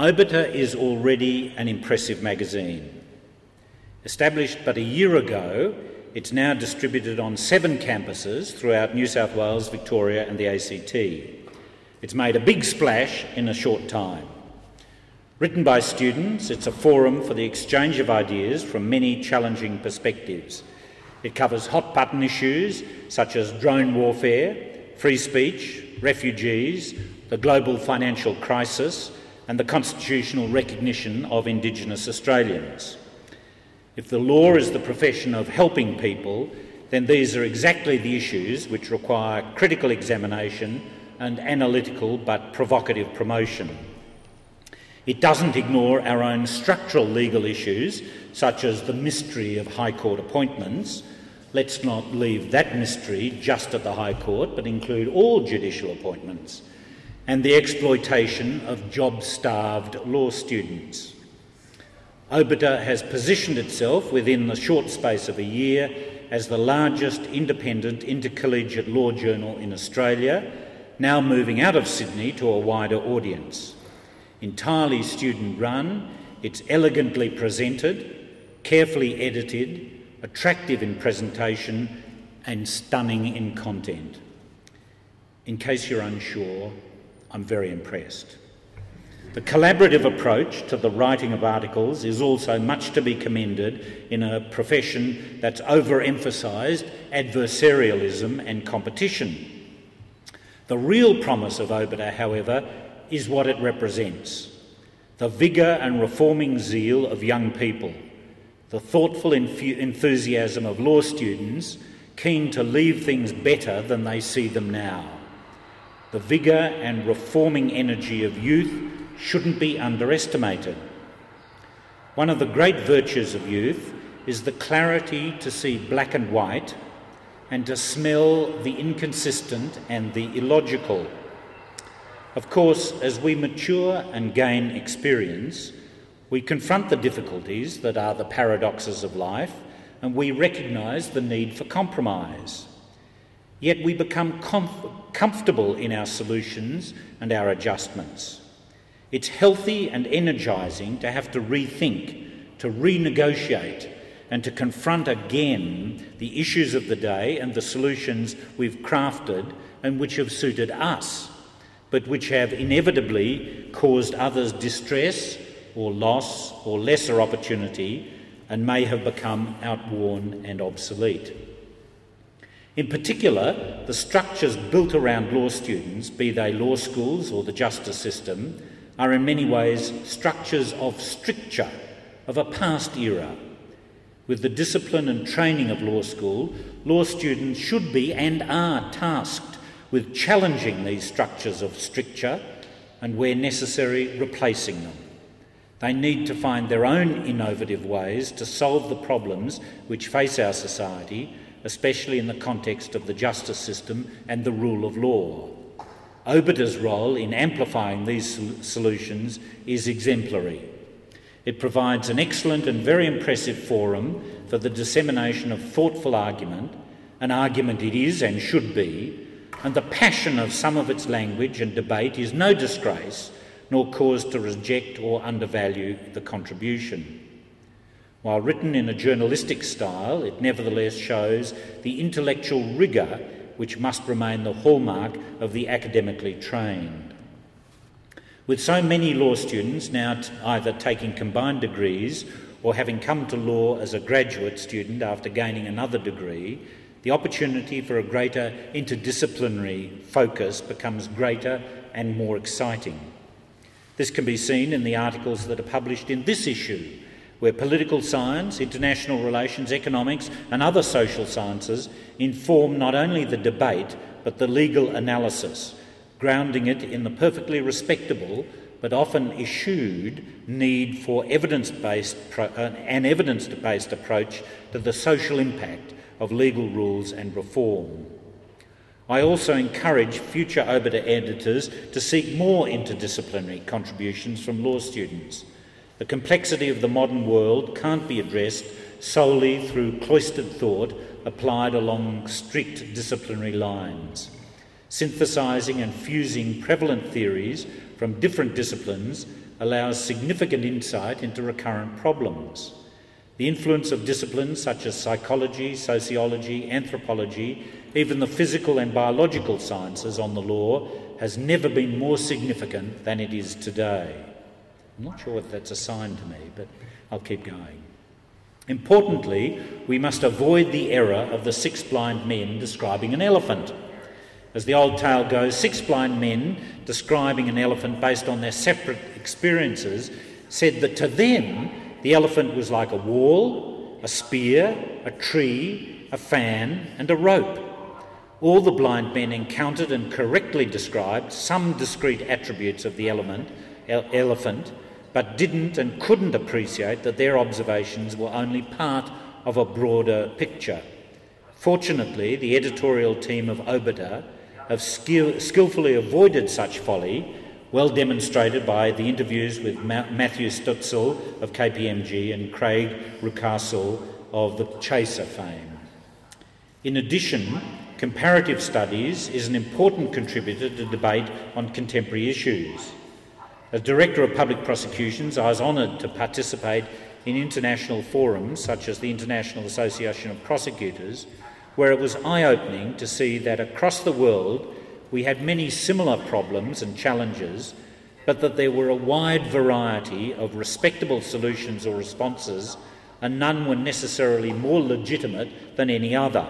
OBITER is already an impressive magazine. Established but a year ago, it's now distributed on 7 campuses throughout New South Wales, Victoria and the ACT. It's made a big splash in a short time. Written by students, it's a forum for the exchange of ideas from many challenging perspectives. It covers hot-button issues such as drone warfare, free speech, refugees, the global financial crisis and the constitutional recognition of Indigenous Australians. If the law is the profession of helping people, then these are exactly the issues which require critical examination and analytical but provocative promotion. It doesn't ignore our own structural legal issues, such as the mystery of High Court appointments. Let's not leave that mystery just at the High Court, but include all judicial appointments, and the exploitation of job-starved law students. OBITER has positioned itself within the short space of a year as the largest independent intercollegiate law journal in Australia, now moving out of Sydney to a wider audience. Entirely student-run, it's elegantly presented, carefully edited, attractive in presentation and stunning in content. In case you're unsure, I'm very impressed. The collaborative approach to the writing of articles is also much to be commended in a profession that's overemphasised adversarialism and competition. The real promise of OBITER, however, is what it represents: the vigour and reforming zeal of young people, the thoughtful enthusiasm of law students keen to leave things better than they see them now. The vigour and reforming energy of youth shouldn't be underestimated. One of the great virtues of youth is the clarity to see black and white and to smell the inconsistent and the illogical. Of course, as we mature and gain experience, we confront the difficulties that are the paradoxes of life, and we recognise the need for compromise. Yet we become comfortable in our solutions and our adjustments. It's healthy and energising to have to rethink, to renegotiate, and to confront again the issues of the day and the solutions we've crafted and which have suited us, but which have inevitably caused others distress or loss or lesser opportunity and may have become outworn and obsolete. In particular, the structures built around law students, be they law schools or the justice system, are in many ways structures of stricture of a past era. With the discipline and training of law school, law students should be and are tasked with challenging these structures of stricture and, where necessary, replacing them. They need to find their own innovative ways to solve the problems which face our society, especially in the context of the justice system and the rule of law. OBITER's role in amplifying these solutions is exemplary. It provides an excellent and very impressive forum for the dissemination of thoughtful argument, an argument it is and should be, and the passion of some of its language and debate is no disgrace nor cause to reject or undervalue the contribution. While written in a journalistic style, it nevertheless shows the intellectual rigour which must remain the hallmark of the academically trained. With so many law students now either taking combined degrees or having come to law as a graduate student after gaining another degree, the opportunity for a greater interdisciplinary focus becomes greater and more exciting. This can be seen in the articles that are published in this issue, where political science, international relations, economics and other social sciences inform not only the debate but the legal analysis, grounding it in the perfectly respectable but often eschewed need for an evidence-based approach to the social impact of legal rules and reform. I also encourage future OBITER editors to seek more interdisciplinary contributions from law students. The complexity of the modern world can't be addressed solely through cloistered thought applied along strict disciplinary lines. Synthesising and fusing prevalent theories from different disciplines allows significant insight into recurrent problems. The influence of disciplines such as psychology, sociology, anthropology, even the physical and biological sciences on the law has never been more significant than it is today. I'm not sure whether that's a sign to me, but I'll keep going. Importantly, we must avoid the error of the 6 blind men describing an elephant. As the old tale goes, 6 blind men describing an elephant based on their separate experiences said that to them the elephant was like a wall, a spear, a tree, a fan and a rope. All the blind men encountered and correctly described some discrete attributes of the elephant, but didn't and couldn't appreciate that their observations were only part of a broader picture. Fortunately, the editorial team of OBITER have skillfully avoided such folly, well demonstrated by the interviews with Matthew Stutzel of KPMG and Craig Rucastle of the Chaser fame. In addition, comparative studies is an important contributor to debate on contemporary issues. As Director of Public Prosecutions, I was honoured to participate in international forums such as the International Association of Prosecutors, where it was eye-opening to see that across the world we had many similar problems and challenges, but that there were a wide variety of respectable solutions or responses, and none were necessarily more legitimate than any other.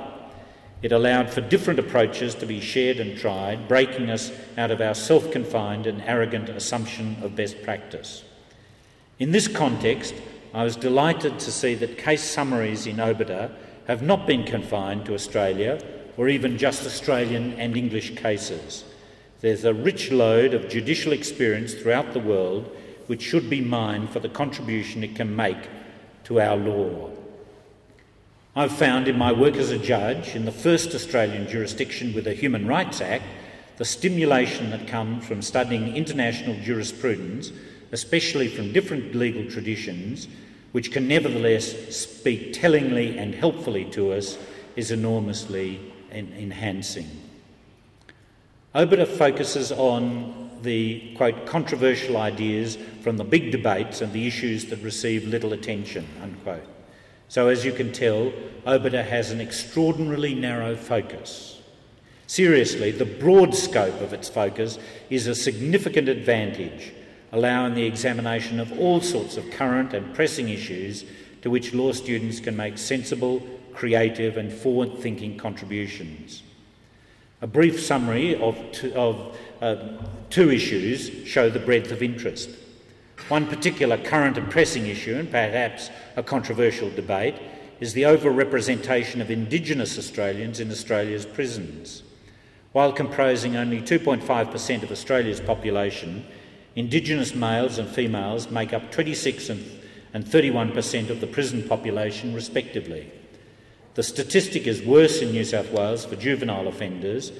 It allowed for different approaches to be shared and tried, breaking us out of our self-confined and arrogant assumption of best practice. In this context, I was delighted to see that case summaries in OBITER have not been confined to Australia or even just Australian and English cases. There's a rich load of judicial experience throughout the world which should be mined for the contribution it can make to our law. I've found in my work as a judge in the first Australian jurisdiction with a Human Rights Act the stimulation that comes from studying international jurisprudence, especially from different legal traditions, which can nevertheless speak tellingly and helpfully to us, is enormously enhancing. OBITER focuses on the, quote, controversial ideas from the big debates and the issues that receive little attention, unquote. So as you can tell, OBITER has an extraordinarily narrow focus. Seriously, the broad scope of its focus is a significant advantage, allowing the examination of all sorts of current and pressing issues to which law students can make sensible, creative and forward-thinking contributions. A brief summary of two issues show the breadth of interest. One particular current and pressing issue, and perhaps a controversial debate, is the over-representation of Indigenous Australians in Australia's prisons. While comprising only 2.5% of Australia's population, Indigenous males and females make up 26 and 31% of the prison population respectively. The statistic is worse in New South Wales for juvenile offenders,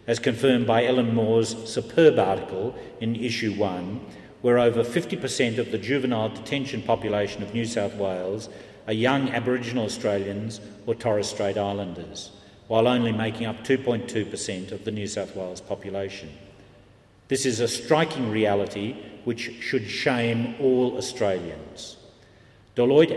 as confirmed by Ellen Moore's superb article in Issue 1, where over 50% of the juvenile detention population of New South Wales are young Aboriginal Australians or Torres Strait Islanders, while only making up 2.2% of the New South Wales population. This is a striking reality which should shame all Australians. Deloitte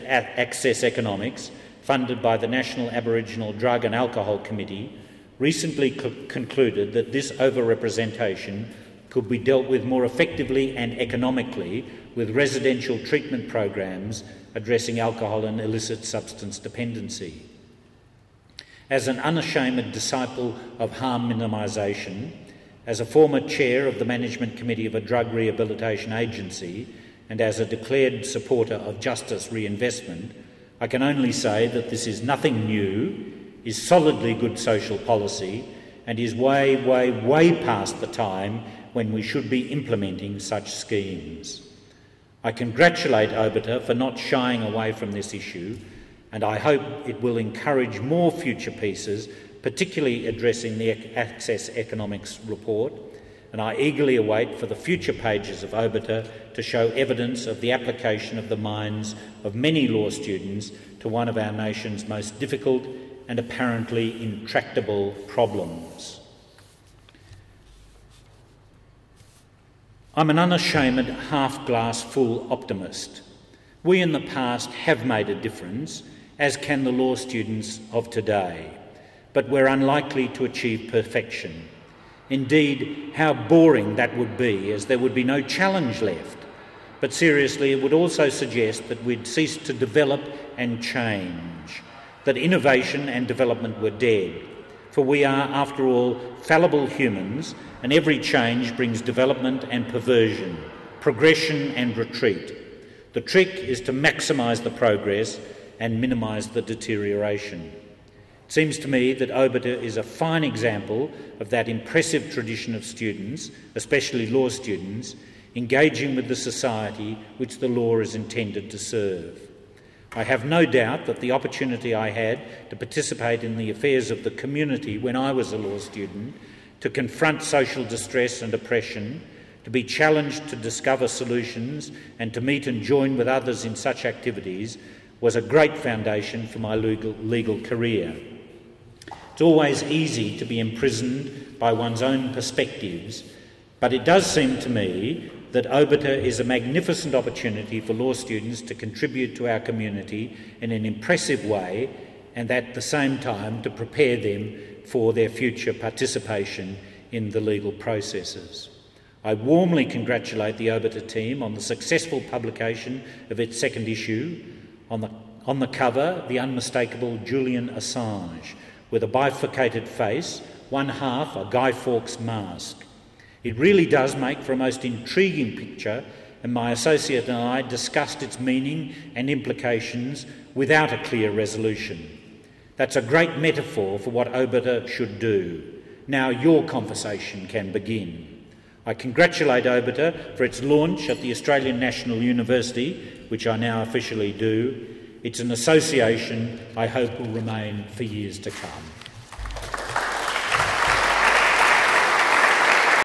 Access Economics, funded by the National Aboriginal Drug and Alcohol Committee, recently concluded that this overrepresentation could be dealt with more effectively and economically with residential treatment programs addressing alcohol and illicit substance dependency. As an unashamed disciple of harm minimisation, as a former chair of the Management Committee of a drug rehabilitation agency, and as a declared supporter of justice reinvestment, I can only say that this is nothing new, is solidly good social policy, and is way, way, way past the time when we should be implementing such schemes. I congratulate OBITER for not shying away from this issue, and I hope it will encourage more future pieces, particularly addressing the Access Economics report, and I eagerly await for the future pages of OBITER to show evidence of the application of the minds of many law students to one of our nation's most difficult and apparently intractable problems. I'm an unashamed half-glass-full optimist. We in the past have made a difference, as can the law students of today, but we're unlikely to achieve perfection. Indeed, how boring that would be, as there would be no challenge left. But seriously, it would also suggest that we'd cease to develop and change, that innovation and development were dead. For we are, after all, fallible humans, and every change brings development and perversion, progression and retreat. The trick is to maximise the progress and minimise the deterioration. It seems to me that OBITER is a fine example of that impressive tradition of students, especially law students, engaging with the society which the law is intended to serve. I have no doubt that the opportunity I had to participate in the affairs of the community when I was a law student, to confront social distress and oppression, to be challenged to discover solutions and to meet and join with others in such activities was a great foundation for my legal career. It's always easy to be imprisoned by one's own perspectives, but it does seem to me that OBITER is a magnificent opportunity for law students to contribute to our community in an impressive way, and at the same time to prepare them for their future participation in the legal processes. I warmly congratulate the OBITER team on the successful publication of its second issue. On the cover, the unmistakable Julian Assange, with a bifurcated face, one half a Guy Fawkes mask. It really does make for a most intriguing picture, and my associate and I discussed its meaning and implications without a clear resolution. That's a great metaphor for what OBITER should do. Now your conversation can begin. I congratulate OBITER for its launch at the Australian National University, which I now officially do. It's an association I hope will remain for years to come.